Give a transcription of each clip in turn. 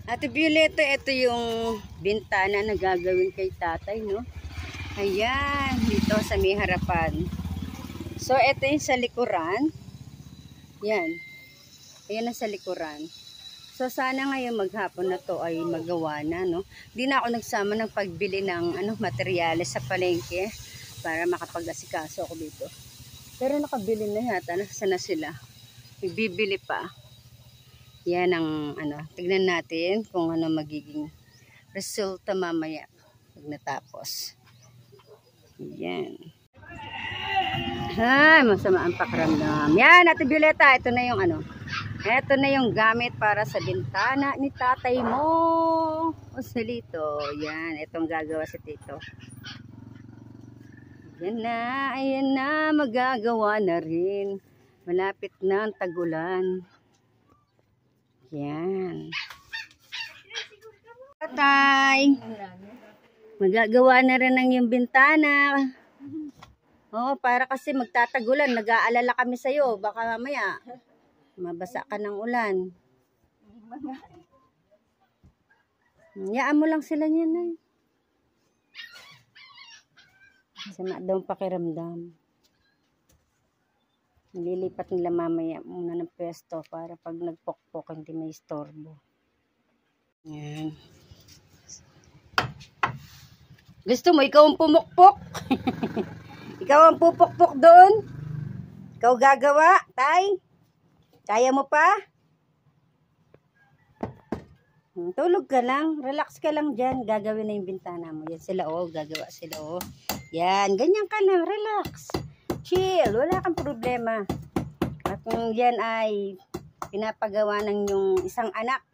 Ate Violeta, ito yung bintana na gagawin kay tatay, no? Ayan, dito sa may harapan. So, ito yung sa likuran. Yan. Ayan na sa likuran. So, sana ngayon maghapon na to ay magawa na, no? Di na ako nagsama ng pagbili ng materyales sa palengke para makapag-asikaso ako dito. Pero nakabili na yata. Nasaan na sila? Bibili pa. Yan ang tignan natin kung ano magiging resulta mamaya pag natapos. Yan. Ay, masama ang pakiramdam. Yan, Ate Violeta, ito na yung ito na yung gamit para sa bintana ni tatay mo. O silito. Yan, itong gagawa si tito. Yan na, ayan na, magagawa na rin. Malapit na ang tagulan. Yan. Tatay, magagawa na rin ng yung bintana. Oo, para kasi magtatagulan. Nag-aalala kami sa'yo. Baka mamaya mabasa ka ng ulan. Hayaan mo lang sila niyan ay. Sama daw pakiramdam. Nililipat nila mamaya muna ng pwesto para pag nagpokpok hindi may istorbo. Yan. Gusto mo ikaw ang pumukpok? Ikaw ang pupukpok doon? Ikaw gagawa, tay? Kaya mo pa? Tulog ka lang. Relax ka lang dyan. Gagawin na yung bintana mo. Yan sila gagawa sila Yan, ganyan ka lang. Relax. Chill. Wala kang problema. At kung yan ay pinapagawa ng yung isang anak.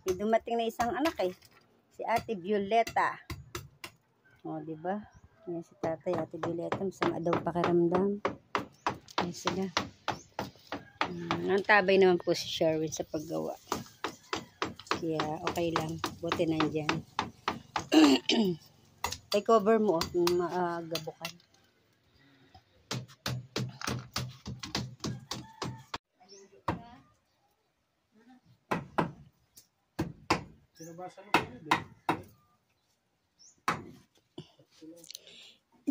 May dumating na isang anak si Ate Violeta. Diba? Yan si tatay, Ate Violeta. Masama daw pakiramdam. Yan sila. Ang tabay naman po si Sherwin sa paggawa. Kaya okay lang. Buti nandyan. Ay cover mo gabukan.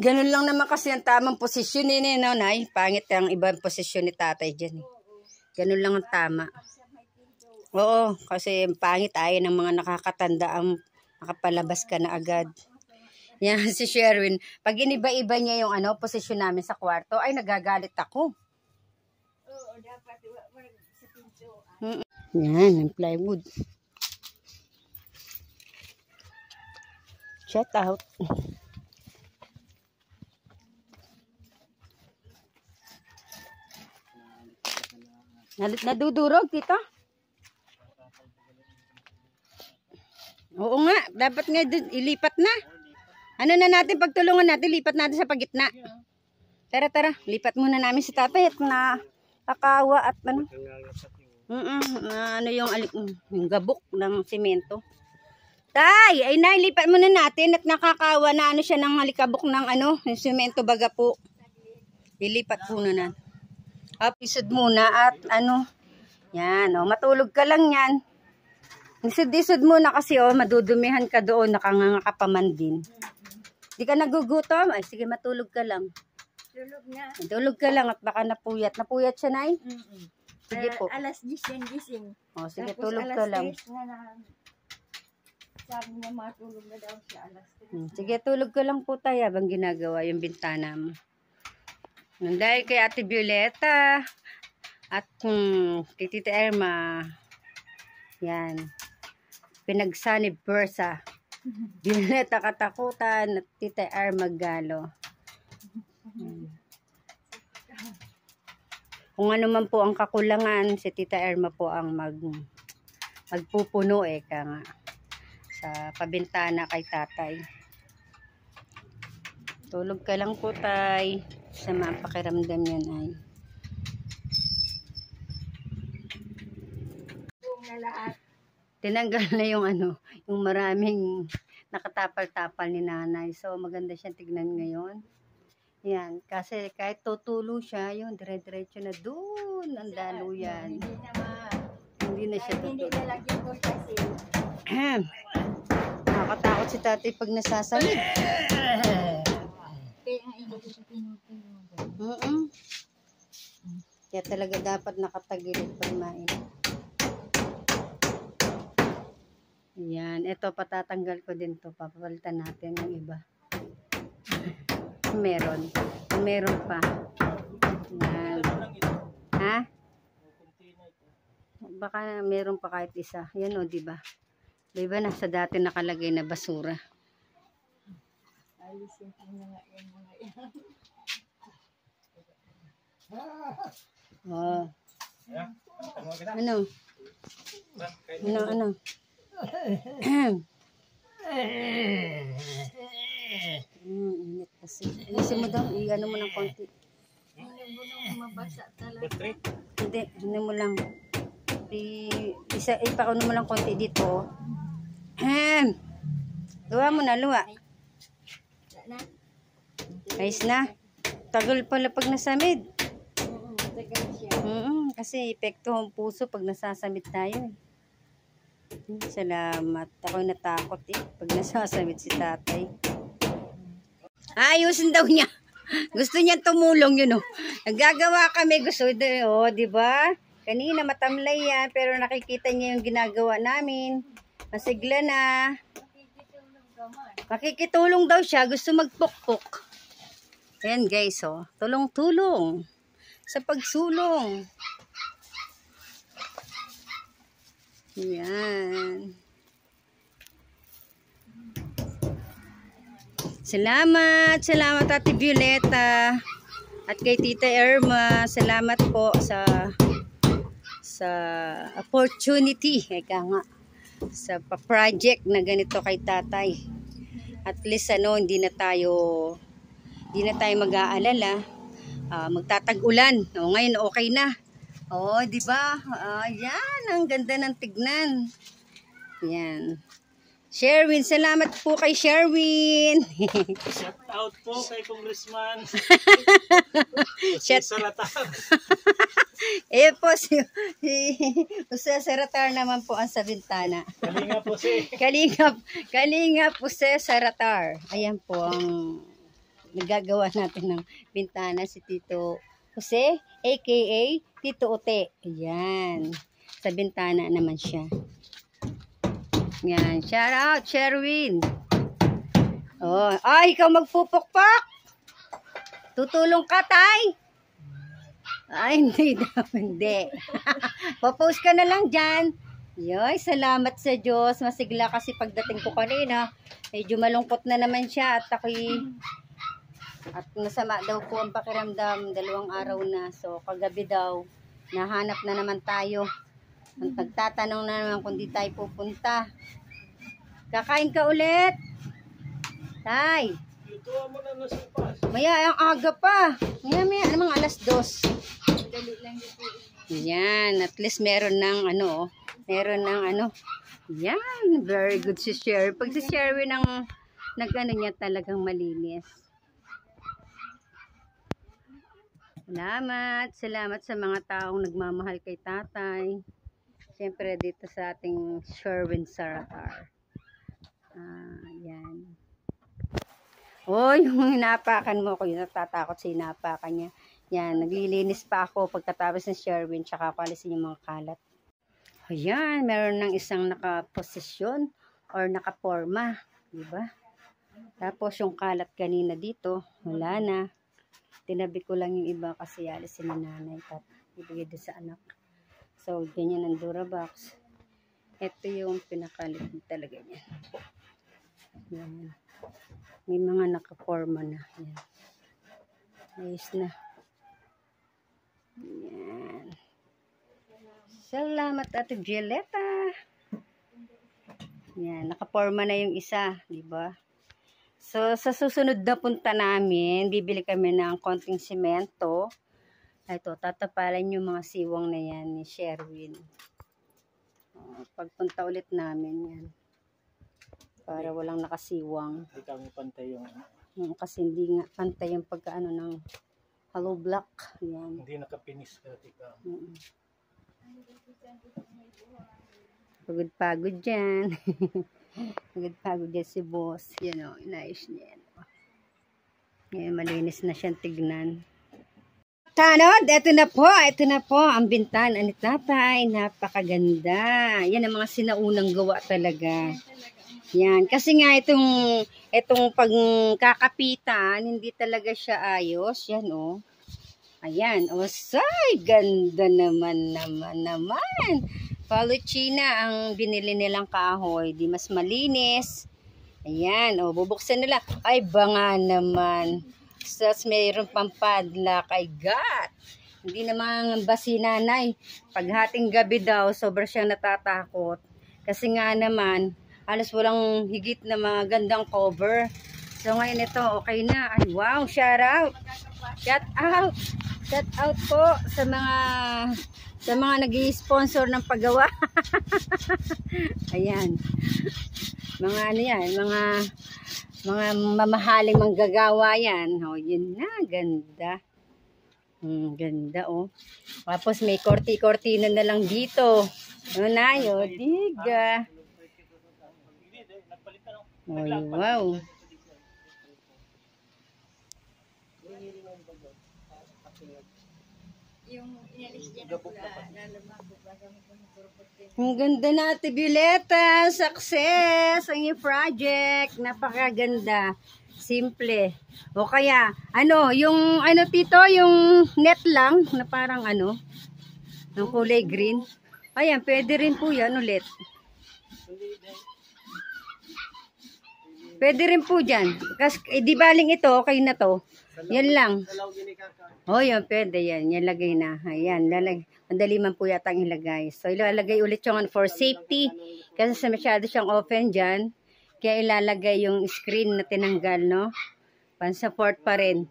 Ganun lang naman kasi ang tamang posisyon ni Nay. Pangit ang ibang posisyon ni tatay dyan. Ganun lang ang tama. Oo, kasi pangit ay ng mga nakakatanda ang makapalabas ka na agad. Yan si Sherwin. Pag iniba-iba niya yung posisyon namin sa kwarto, ay nagagalit ako. Oo, dapat sa pinto. Yan, ang plywood. Shout out. Nadudurog, tito? Oo nga, dapat nga ilipat na. Ano na natin, pagtulungan natin, lipat natin sa pagitna. Tara, lipat muna namin si tatay at nakakawa at yung gabok ng simento. Tay, ay lipat muna natin at nakakawa na siya ng halikabok ng yung simento baga po. Ilipat muna na. Isod muna at yan, matulog ka lang yan. Isod muna kasi madudumihan ka doon, nakanganga ka pa man din. Di ka nagugutom? Ay, sige, matulog ka lang. Tulog na. Tulog ka lang at baka napuyat. Napuyat siya, Nay? Sige po. Alas 10 yan gising. Sige, tapos tulog ka lang. Sabi niya matulog na daw siya alas 3. Sige, tulog ka lang po tayo habang ginagawa yung bintana mo. Dahil kay Ate Violeta at kay Tita Irma, yan, pinagsanib Bersa, Violeta Katakutan at Tita Irma Galo. Kung ano man po ang kakulangan, si Tita Irma po ang magpupuno sa pabintana kay tatay. Tulog ka lang po, tay. Sa mga pakiramdam yan ay. Tinanggal na yung yung maraming nakatapal-tapal ni nanay. So maganda siya tignan ngayon. Yan, kasi kahit tutulo siya, yun, dire-diretso na doon ang daluyan. Hindi na siya tutulo. Hindi nalagyan ko kasi si tatay pag nasasamid. Kaya nga hindi ko tinutulog. Kaya talaga dapat nakatagilid pag mainit. Yan. Ito, patatanggal ko din to. Papalitan natin yung iba. Meron. Meron pa. Yan. Ha? Baka meron pa kahit isa. Yan o, diba? Diba nasa dati nakalagay na basura. Alisin ko na nga yung mga yan. Oh. Ano? Ano? Init kasi. Alisin mo daw. I-ano mo ng konti. Hindi mo nang mabasa talaga. Hindi. Ano mo lang. Ipakano mo lang konti dito. Luwa mo na, luwa. Ayos na. Tagal pala pag nasamid. Tagal siya. Kasi epekto ang puso pag nasasamid tayo. Salamat. Ako'y natakot pag nasasamid si tatay. Ayusin daw niya. Gusto niya tumulong yun Naggagawa kami. Gusto di ba? Kanina matamlay yan. Pero nakikita niya yung ginagawa namin. Masigla na. Makikitulong daw siya. Gusto magpukpok. Ayan guys, tulong-tulong sa pagsulong. Ayan. Salamat Ate Violeta at kay Tita Irma. Salamat po sa opportunity, eka nga, sa project na ganito kay tatay. At least hindi na tayo mag-aalala. Magtatag-ulan. Ngayon okay na. Di ba? Yan, ang ganda ng tignan. Yan. Sherwin, salamat po kay Sherwin. Shout out po kay Congressman. Shout Saratar. Po si Jose Saratar naman po ang sa bintana. Kalinga po si. Kalinga po si Saratar. Ayan po ang nagagawa natin ng bintana si Tito Jose, aka Tito Ote. Ayan. Sa bintana naman siya. Yan. Shout out, Sherwin. Ikaw magpupukpak. Tutulong ka, tay. Hindi daw. Hindi. Popost ka na lang dyan. Yoy, salamat sa Diyos. Masigla kasi pagdating ko kanina. Medyo malungkot na naman siya. At nasama daw po ang pakiramdam. 2 araw na. So, kagabi daw, nahanap na naman tayo. Nagtatanong na naman kung di tayo pupunta. Kakain ka ulit? Tay. Lutuan mo na nasipas. Maya, ang aga pa. Maya, namang 2:00. Dali lang dito. Yan. At least meron ng Yan. Very good si Sherry. Pag si Sherry nag-ano niya talagang malinis. Salamat sa mga taong nagmamahal kay tatay. Siyempre dito sa ating Sherwin Saratar. Yan. Yung hinapakan mo ko, yung natatakot sa hinapakan niya. Yan, naglilinis pa ako pagkatapos ng Sherwin, tsaka ako alisin yung mga kalat. Ayan, meron ng isang nakaposisyon or nakaporma. Diba? Tapos yung kalat kanina dito, wala na. Tinabi ko lang yung iba kasi alisin ni nanay at ibigay doon sa anak. So, ganyan ang Durabox. Ito yung pinakalit talaga niya. Yan. May mga nakaporma na. Yan. Ayos na. Yan. Salamat Ate Violeta. Yan. Nakaporma na yung isa. Diba? So, sa susunod na punta namin, bibili kami ng konting simento. Ito, tatapalan yung mga siwang na yan ni Sherwin. Pagpunta ulit namin yan. Para walang nakasiwang. Hindi kami pantay yung. Kasi hindi nga pantay yung pagkaano ng hollow block. Yan. Hindi nakapinis ka. Pagod-pagod dyan. Pagod-pagod dyan si boss. Yan o, inayos niya yan. Ngayon, malinis na siyang tignan. Tanod, ito na po ang bintana ni tatay. Napakaganda. Yan ang mga sinaunang gawa talaga. Yan, kasi nga itong pagkakapitan, hindi talaga siya ayos. Yan o. Ayan, o say, ganda naman. Paluchina ang binili nilang kahoy. Di mas malinis. Ayan, o bubuksan nila. Ay, banga naman. Tapos mayroon pang padlock. Ay, God. Hindi naman ba si nanay. Paghating gabi daw, sobrang siyang natatakot. Kasi nga naman, halos walang higit na mga gandang cover. So ngayon ito, okay na. Ay, wow, shout out. Shout out. Shout out po sa mga nag-i-sponsor ng paggawa. Ayan. Mga ano yan, mga mamahaling manggagawa yan. Oh, yun na, ganda. Ganda oh. Tapos may korti-kortina na lang dito. Ano na yun, diga. Oh, wow. Yung inalis niya na pula, lalabago pa gamit ng kurkutin. Ang ganda na, Ate Violeta. Success ang iyong project. Napakaganda. Simple. O kaya, yung tito, yung net lang, na parang ng kulay green. Ayan, pwede rin po yan ulit. Pwede rin po dyan. Kasi, di baling ito, okay na to. Yan lang. Oh, yan, pwede yan. Yan, lagay na. Ayan, madali man po yata ang ilagay. So, ilalagay ulit yung for safety. Kasi masyado siyang open dyan. Kaya ilalagay yung screen na tinanggal, no? Pan-support pa rin.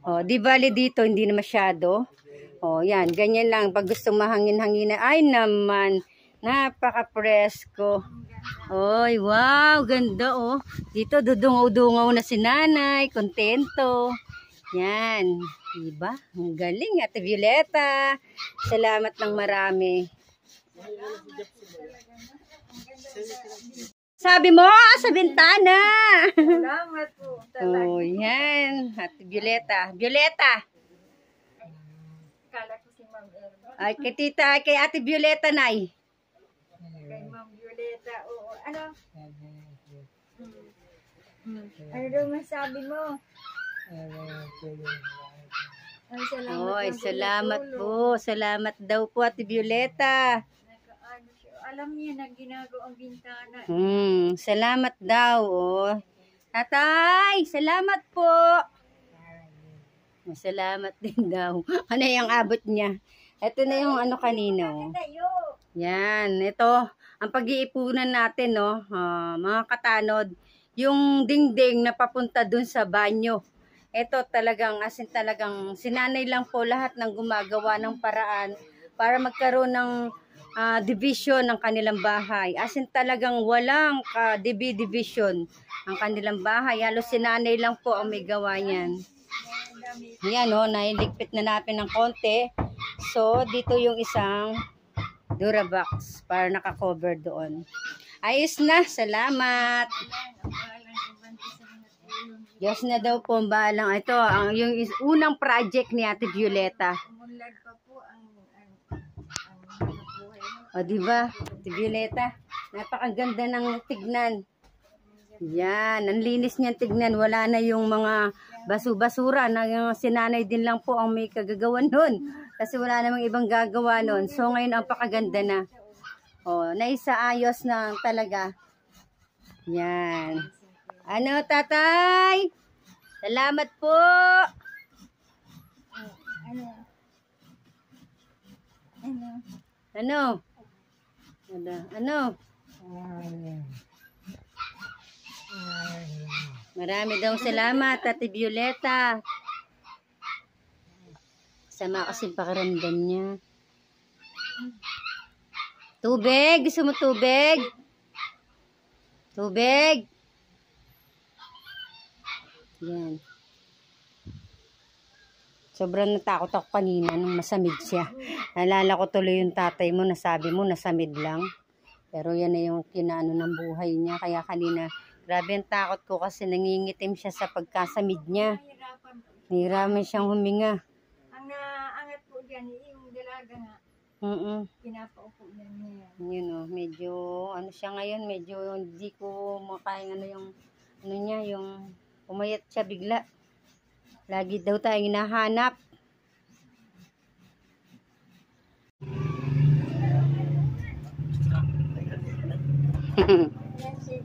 Oh, di bali dito, hindi na masyado. Oh, yan. Ganyan lang. Pag gusto mahangin-hangin na, ay naman, napaka-presko. Oy, wow, ganda oh. Dito dudungaw-dungaw na si nanay, kontento. Yan, diba? Ang galing, Ate Violeta. Salamat ng marami. Sabi mo, sa bintana. Salamat po. Oh, yan, Ate Violeta. Violeta. Kala ko si Ma'am Erma. Ay, kay Ate Violeta, nay. Kay Ma'am Violeta, oo. Ano? Ano daw masabi mo? Ay, salamat. Oy, ng salamat tulong. po. Salamat daw po, Ate Violeta. Nakaano siya. Alam niya na ginagawa ang bintana. Salamat daw, oh. Tatay, salamat po. Salamat din daw. Ano yung abot niya? Ito na yung kanino. Yan, ito. Ang pag-iipunan natin, no, mga katanod, yung dingding na papunta dun sa banyo. Ito talagang, talagang sinanay lang po lahat ng gumagawa ng paraan para magkaroon ng division ng kanilang bahay. Talagang walang division ang kanilang bahay. Halos sinanay lang po ang may gawa niyan. Yan o, nailigpit na natin ng konti. So, dito yung isang Durabox para nakakover doon. Ayos na, salamat. Diyos na daw po ang balang. Ito, yung unang project ni Ate Violeta. Umunlad pa po ang buhay. O, diba? Ate Violeta, napakaganda ng tignan. Yan, ang linis niyan tignan. Wala na yung mga basura na yung sinanay din lang po ang may kagagawan nun. Kasi wala namang ibang gagawa nun. So, ngayon ang pakaganda na. O, naisaayos na talaga. Yan. Ano, tatay? Salamat po. Ano? Ano? Ano? Marami daw salamat, Ate Violeta. Sama kasi pakiramdam niya. Tubig? Gusto mo tubig? Tubig? Yan. Sobrang natakot ako kanina nung nasamid siya. Nalala ko tuloy yung tatay mo, nasabi mo nasamid lang. Pero yan na yung kinaano ng buhay niya. Kaya kanina, grabe ang takot ko kasi nangingitim siya sa pagkasamid niya. Nahirapan po. Nahirapan siyang huminga. Ang naangat po dyan, yung dalaga nga, pinapaupo niya. Yun o, medyo ano siya ngayon, medyo hindi ko makain ano yung ano niya, yung umayat siya bigla. Lagi daw tayong hinahanap. Yan si,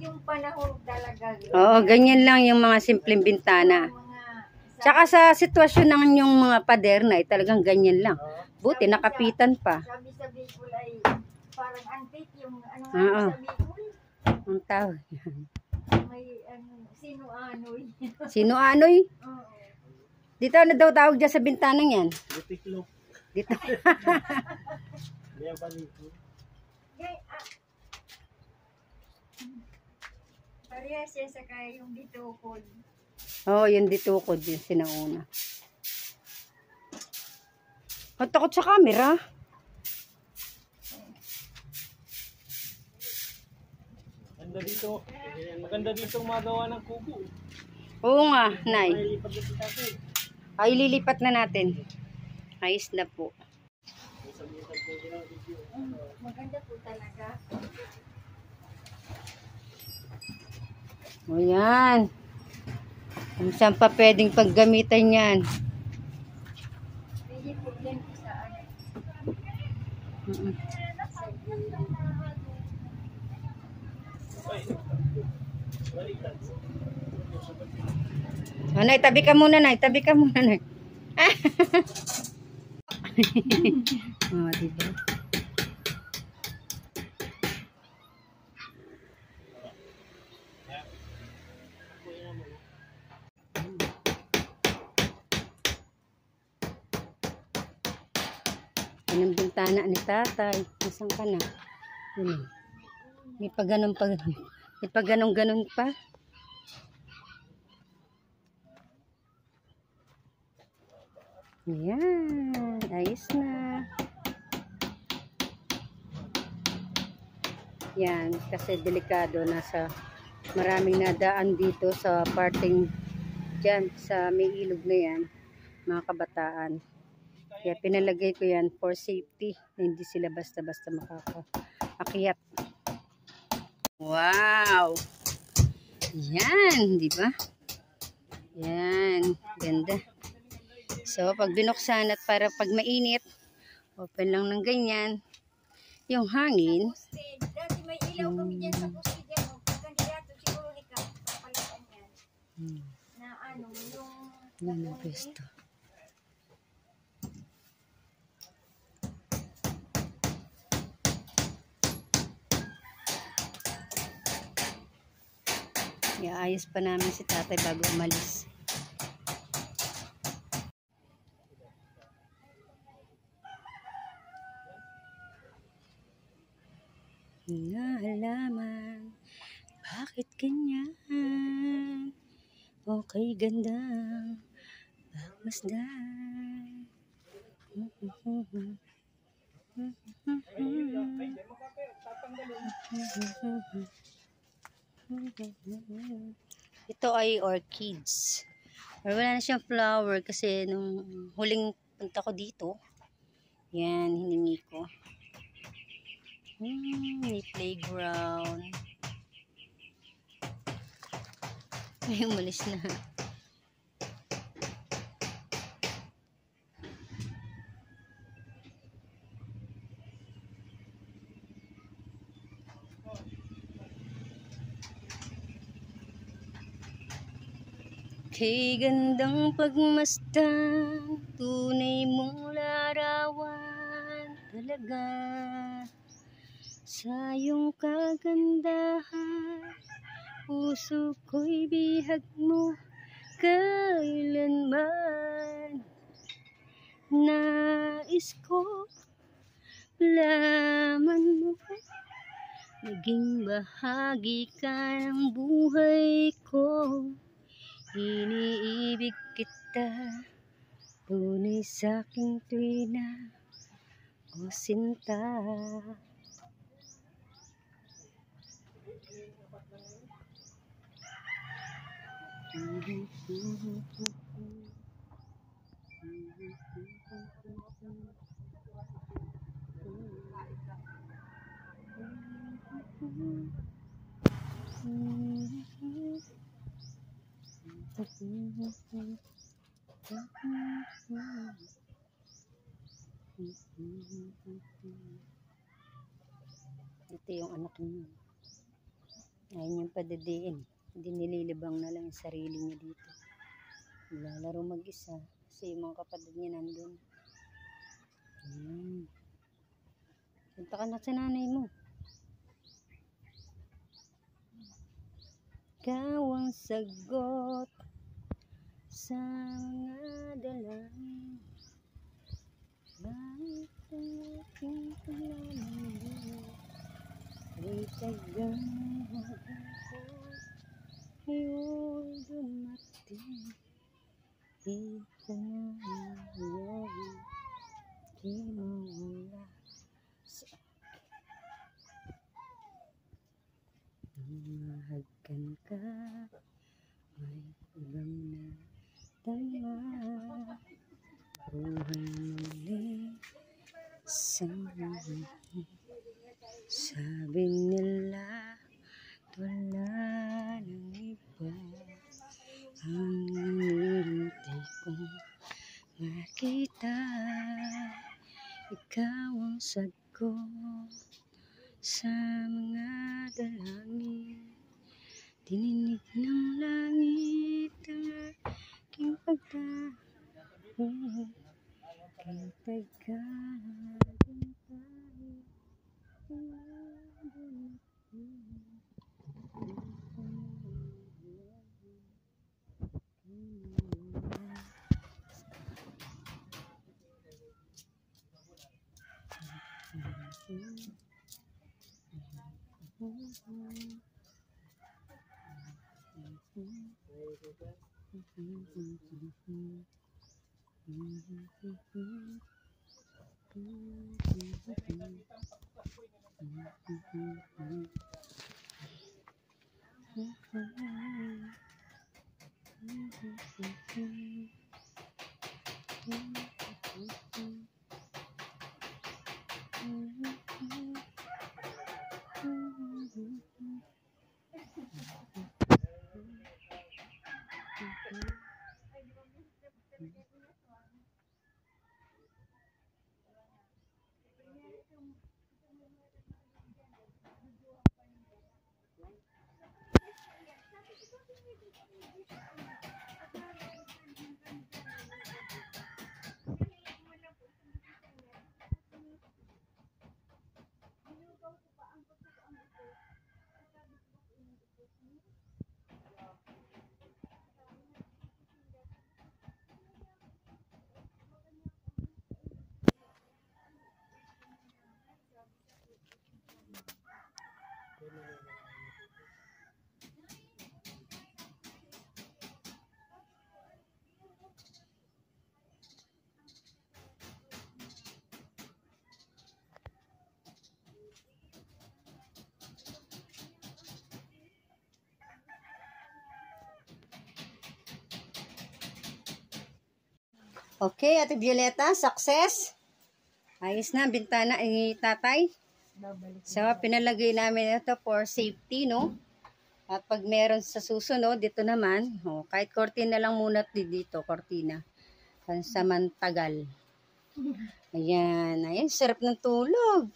yung panahon talaga. Oo, ganyan lang yung mga simpleng bintana. Tsaka sa sitwasyon ng yung mga pader na, talagang ganyan lang. Buti, nakapitan pa. Sabi sa Bicol ay parang antique yung ano Oo. sa Bicol. Ang tawag. May ano, sino-anoy. Sino anoy? Oo. Dito ano daw tawag dyan sa bintanang yan? Butiklop. Dito. Kaya baligo. Gay, parehas yan sa kaya yung bitukod. Oo, yung ditukod yung sinauna. Ang takot sa camera. Maganda dito. Maganda dito magawa ng kubo. Oo nga, Nay. May lipat na si tatay. Ay, lilipat na natin. Ayos na po. Maganda po talaga. O yan. Kung saan pa pwedeng paggamitan yan. Pwede po yan sa ano. O, Nay, tabi ka muna, Nay. Tabi ka muna, Nay. O, diba? Yan ang bintana ni tatay. Nasaan ka na? Yun. May paganon pa. May paganon-ganon pa. Ayan. Ayos na. Yan. Kasi delikado. Nasa maraming nadaan dito sa parting dyan. Sa may ilog na yan. Mga kabataan. Kaya pinalagay ko yan for safety. Hindi sila basta-basta makakaakyat. Wow! Yan, di ba? Yan, ganda. So, pag binuksan at para pag mainit, open lang ng ganyan. Yung hangin. Poste. Dati may ilaw kami dyan sa poste dyan. Pag kandidato siguro ni Kap, papalitan yan. Na ano, yung Yan ang pwesto. Iayos pa namin si tatay bago umalis. Na halaman, bakit ganyan? Okay, ganda. Pagmasdan. Ito ay orchids. Pero wala na siyang flower kasi nung huling punta ko dito, yan, hiningi ko. May playground. Ay, umalis na. Kay gandang pagmasdan, tunay mong larawan talaga. Sa iyong kagandahan, puso ko'y bihag mo kailanman. Nais ko laman mo, naging bahagi ka ng buhay ko. Iniibig kita, tunay sa'king tuwina, O sinta. Ito yung anak niya. Ayaw niyang padadiin. Hindi nililibang na lang yung sarili niya dito. Lalaro mag-isa. Kasi yung mga kapatid niya nandun. Punta ka na sa nanay mo. Ikaw ang sagot sa mga dalangin. Bakit ang aking paglalang ay tagang ako ngayon dumating. Di ka na iyan, di mo wala sa akin. Mahagkan ka, may ibang na tama. Buhay muli sa buhay. Sabi nila wala nang iba ang hinihintay kong makita. Ikaw ang sagot sa mga dalangin. Dininig ng langit ang aking pagtahing. Hintay ka, hintay. Okay, Ate Violeta, success. Ayos na, bintana ni tatay. So, pinalagay namin ito for safety, no? At pag meron sa susunod, dito naman, kahit cortina lang muna dito, cortina. Pansamantagal. Ayan, ayan, sarap ng tulog.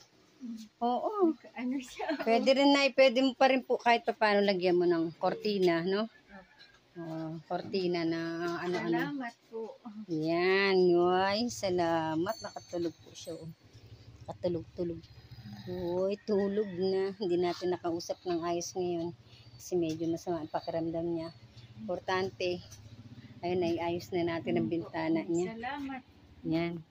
Oo. Ano siya? Pwede rin na, pwede mo pa rin po kahit pa paano lagyan mo ng cortina, no? Cortina na ano-ano. Salamat po. Yan, ay, salamat. Nakatulog po siya. Katulog-tulog. Uy, tulog na. Hindi natin nakausap ng ayos ngayon. Kasi medyo masama ang pakiramdam niya. Importante. Ayun, ay ayos na natin ang bintana niya. Salamat. Yan.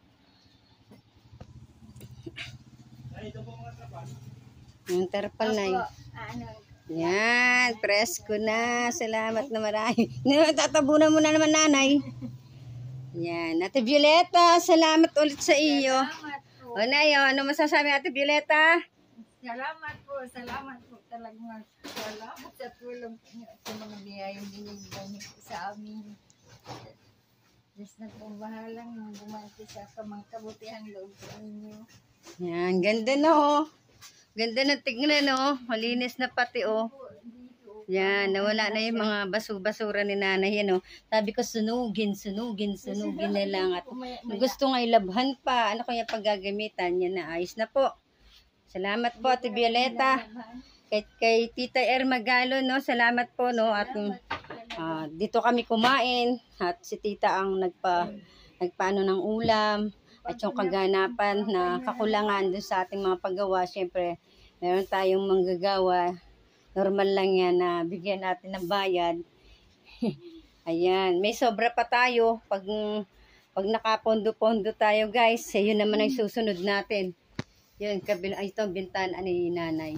Yung tarpal na yun. Ano? Yan, presko na. Salamat na marami. Tatabunan mo na naman, nanay. Yan. Ate Violeta, salamat ulit sa iyo. Salamat po. O Nay, ano masasabi Ate Violeta? Salamat po talaga. Salamat sa tulong niyo sa mga biyayang binibigay niyo po sa amin. Diyos na po bahalang bumanti sa kabutihang loob sa inyo. Yan, ganda na oh. Ganda na tignan oh. Malinis na pati oh. Yan, nawala na yung mga basura ni nanay yan oh. Sabi ko sunugin na lang. At gusto nga ilabhan pa. Ano kaya paggagamitan? Yan na, ayos na po. Salamat po Ate Violeta. Kay Tita Magalo no. Salamat po no. At dito kami kumain. At si Tita ang nagpaano ng ulam. At yung kaganapan na kakulangan dun sa ating mga paggawa. Siyempre, meron tayong manggagawa. Normal lang yan na bigyan natin ng bayad. Ayan. May sobra pa tayo. Pag nakapondo-pondo tayo guys, yun naman ang susunod natin. Yun, ito ang bintana ni nanay.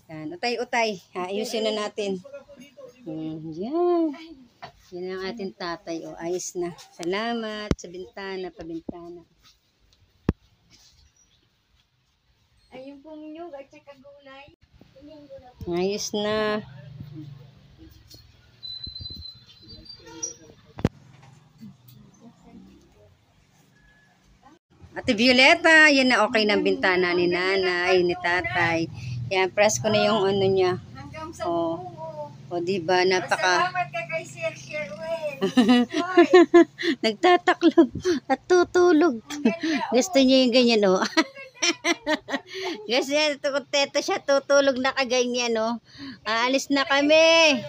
Yan. Utay. Ayusin na natin. Yan. Yan ang ating tatay. O, ayos na. Salamat sa bintana, pabintana. Ayun pong nyug at saka gulay. Ayos na. Ate Violeta, yan na okay ng bintana ni nanay, ni tatay. Yan, press ko na yung ano niya. Hanggang sa Oh. bungo. O, diba, napaka... Salamat ka kay Sir Sherwin. Nagtataklog at tutulog. Gusto niya yung ganyan, oh. Kasi kontento siya, tutulog na kaganyan, oh. Aalis na kami.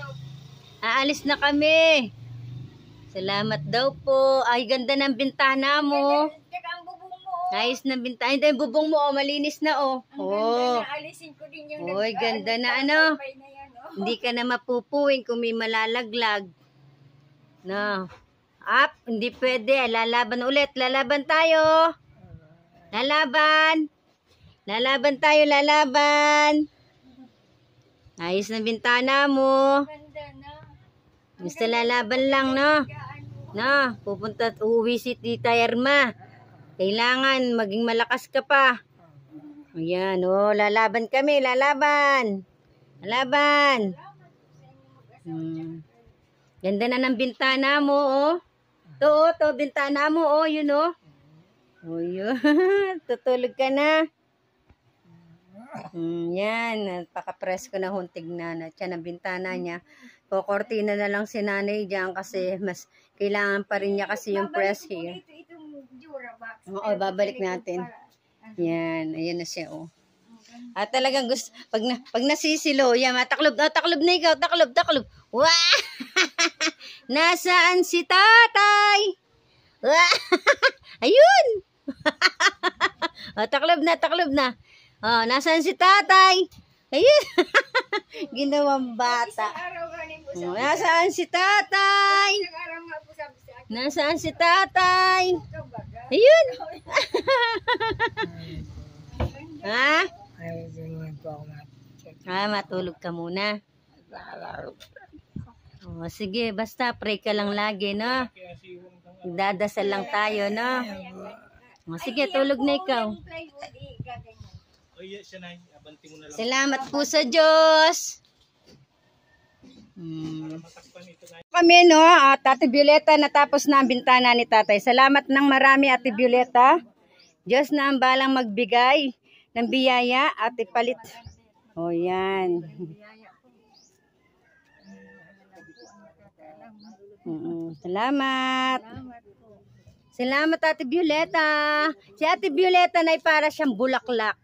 Salamat daw po. Ay, ganda ng bintana mo. Tsaka ang bubong mo. Ayos na bintana. Hindi, bubong mo, oh, malinis na, oh. Ang Oh. ganda na, alisin ko din yung Oy, ganda na, ano. na yan, oh. Hindi ka na mapupuwing kung may malalaglag. No. Up, hindi pwede. Lalaban ulit. Lalaban tayo. Lalaban tayo. Ayos na bintana mo. Ganda na. Basta lalaban lang, no? No, uuwi si Tita Irma. Kailangan maging malakas ka pa. Ayan, oh, lalaban kami. Lalaban. Ganda na ng bintana mo, oh. To, bintana mo, oh, yun, oh. Oh, yun. Tutulog ka na. Yan. Pakapress ko na huntig na. Tiyan ang bintana niya. Kukortina na lang si nanay dyan kasi mas kailangan pa rin niya kasi yung press here. Itong Durabox. Oo, babalik natin. Yan. Ayan na siya, oh. At talagang gusto, pag nasisilo, yan, taklob na ikaw, taklob. Wow! Nasaan si tatay? Wow! Ayun! Taklob na. Oh, nasaan si tatay? Ayun! Ginawang bata. Nasaan si tatay? Nasaan si tatay? Ayun! Ha? Matulog ka muna. Oh, sige, basta pray ka lang lagi, no? Dadasal lang tayo, no? Oh, sige, tulog na ikaw. Salamat po sa Diyos. Kami, no? At Ate Violeta, natapos na ang bintana ni tatay. Salamat ng marami, Ate Violeta. Diyos na ang balang magbigay ng biyaya at ipalit. O, yan. Salamat. Salamat, Ate Violeta. Si Ate Violeta na para siyang bulaklak.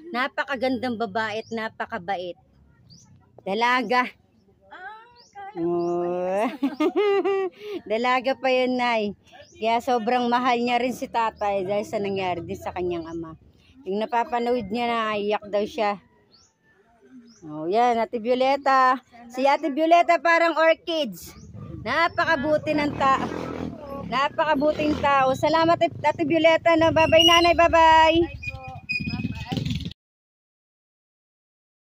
Napakagandang babae at napakabait. Dalaga. Oh. Dalaga pa yun, Nay. Kaya sobrang mahal niya rin si tatay dahil sa nangyari din sa kanyang ama. Yung napapanood niya na iyak daw siya. Oh, yan, Ate Violeta. Si Ate Violeta parang orchids. Napakabuting tao. Salamat, Ate Violeta. No? Bye-bye, nanay. Bye-bye.